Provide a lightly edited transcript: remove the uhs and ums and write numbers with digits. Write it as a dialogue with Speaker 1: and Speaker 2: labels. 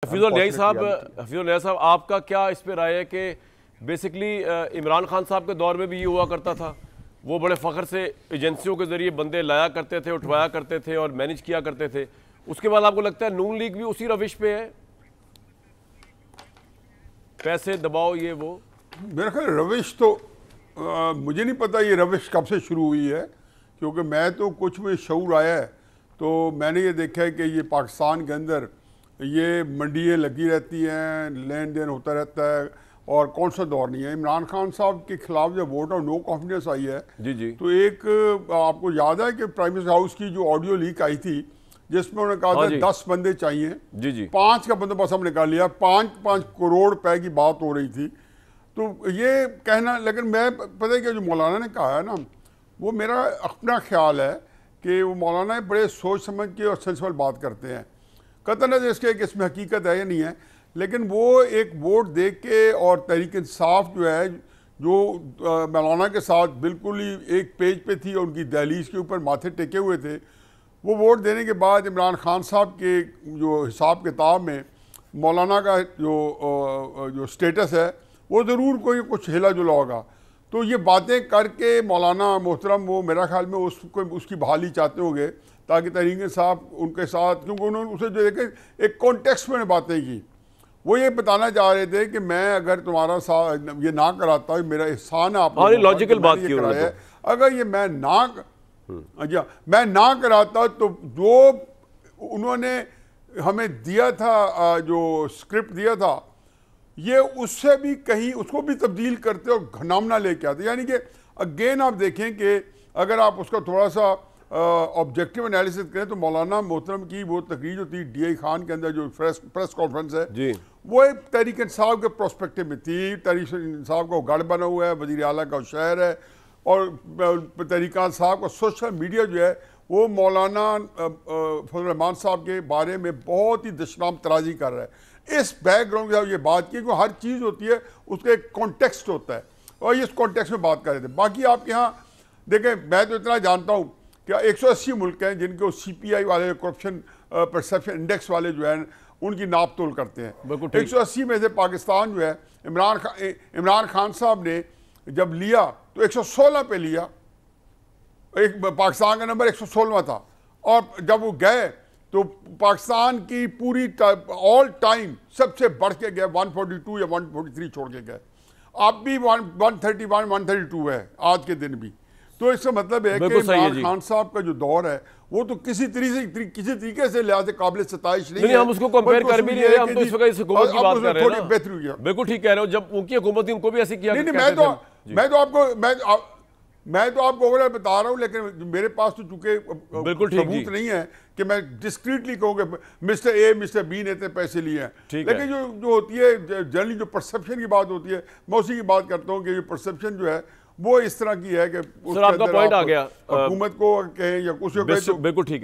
Speaker 1: हफीजुल न्याई साहब, आपका क्या इस पे राय है कि बेसिकली इमरान खान साहब के दौर में भी ये हुआ करता था, वो बड़े फ़ख्र से एजेंसियों के ज़रिए बंदे लाया करते थे, उठवाया करते थे और मैनेज किया करते थे। उसके बाद आपको लगता है नून लीग भी उसी रविश पे है, पैसे दबाओ ये वो?
Speaker 2: मेरा ख्याल रविश तो मुझे नहीं पता ये रविश कब से शुरू हुई है, क्योंकि मैं तो कुछ में शऊर आया है तो मैंने ये देखा है कि ये पाकिस्तान के अंदर ये मंडियाँ लगी रहती हैं, लेन देन होता रहता है और कौन सा दौर नहीं है। इमरान खान साहब के खिलाफ जब वोट ऑफ नो कॉन्फिडेंस आई है जी तो एक आपको याद है कि प्राइम मिनिस्टर हाउस की जो ऑडियो लीक आई थी जिसमें उन्होंने कहा था 10 बंदे चाहिए जी 5 का बंदोबस्त हम निकाल लिया, 5 करोड़ रुपए की बात हो रही थी। तो ये कहना, लेकिन मैं पता है कि जो मौलाना ने कहा है ना, वो मेरा अपना ख्याल है कि वो मौलाना बड़े सोच समझ के और सेंसिबल बात करते हैं। कतई नज़र इसके कि इसमें हकीकत है या नहीं है, लेकिन वो एक वोट दे के और तहरीक इंसाफ जो है जो मौलाना के साथ बिल्कुल ही एक पेज पे थी और उनकी दहलीज के ऊपर माथे टेके हुए थे, वो वोट देने के बाद इमरान खान साहब के जो हिसाब किताब में मौलाना का जो स्टेटस है वो ज़रूर कोई कुछ हिला जुला होगा। तो ये बातें करके मौलाना मोहतरम वो मेरा ख्याल में उसकी बहाली चाहते होंगे ताकि तहरीक साहब उनके साथ, क्योंकि उन्होंने उसे जो देखे एक कॉन्टेक्स्ट में बातें की, वो ये बताना चाह रहे थे कि मैं अगर तुम्हारा साथ ये ना कराता, मेरा एहसान है आप
Speaker 1: लॉजिकल बात की
Speaker 2: कराया, अगर ये मैं ना कराता तो जो उन्होंने हमें दिया था, जो स्क्रिप्ट दिया था, ये उससे भी कहीं उसको भी तब्दील करते और घनामना लेके आते। यानी कि अगेन आप देखें कि अगर आप उसका थोड़ा सा ऑब्जेक्टिव एनालिसिस करें तो मौलाना मोहतरम की वो तकरीर जो थी DI खान के अंदर जो प्रेस कॉन्फ्रेंस है जी, वो एक तहरीक इंसाफ के प्रोस्पेक्टिव में थी। तहरीक इंसाफ का गढ़ बना हुआ है, वज़ीर आला का शहर है और तहरीक इंसाफ का सोशल मीडिया जो है वो मौलाना फजल रहमान साहब के बारे में बहुत ही दशनाम तराजी कर रहा है। इस बैकग्राउंड के साथ ये बात की कि हर चीज़ होती है उसका एक कॉन्टेक्स्ट होता है और ये इस कॉन्टेक्स्ट में बात कर रहे थे। बाकी आपके यहाँ देखें, मैं तो इतना जानता हूँ कि 180 मुल्क हैं जिनके CPI वाले करप्शन परसेप्शन इंडेक्स वाले जो है उनकी नाप तोल करते हैं। 180 में से पाकिस्तान जो है इमरान खान साहब ने जब लिया तो 116 पे लिया, एक पाकिस्तान का नंबर 116वां था, और जब वो गए तो पाकिस्तान की पूरी ऑल टाइम सबसे बढ़ के गए 142 या 143 छोड़ के गए। अब भी 131 132 है आज के दिन भी। तो इसका मतलब है कि इमरान खान साहब का जो दौर है वो तो किसी तरीके से लिहाज काबिल सताइश नहीं है।
Speaker 1: हम उसको कंपेयर कर भी नहीं रहे, हम तो इस वक्त इस हुकूमत की बात कर रहे हैं।
Speaker 2: थोड़ी बेहतर हुई है,
Speaker 1: बिल्कुल ठीक कह रहे हो। जब उनकी हुकूमत थी उनको भी ऐसे किया।
Speaker 2: नहीं, मैं तो आपको ओवरऑल बता रहा हूं, लेकिन मेरे पास तो चूंकि सबूत नहीं है कि मैं डिस्क्रीटली कहूँगा मिस्टर A मिस्टर B ने इतने पैसे लिए हैं। लेकिन जो होती है जनरली जो परसेप्शन की बात होती है, मैं उसी की बात करता हूँ कि ये परसेप्शन जो है वो इस तरह की है कि
Speaker 1: आपका पॉइंट आ गया,
Speaker 2: हुकूमत को कहें या कुछ,
Speaker 1: बिल्कुल ठीक है।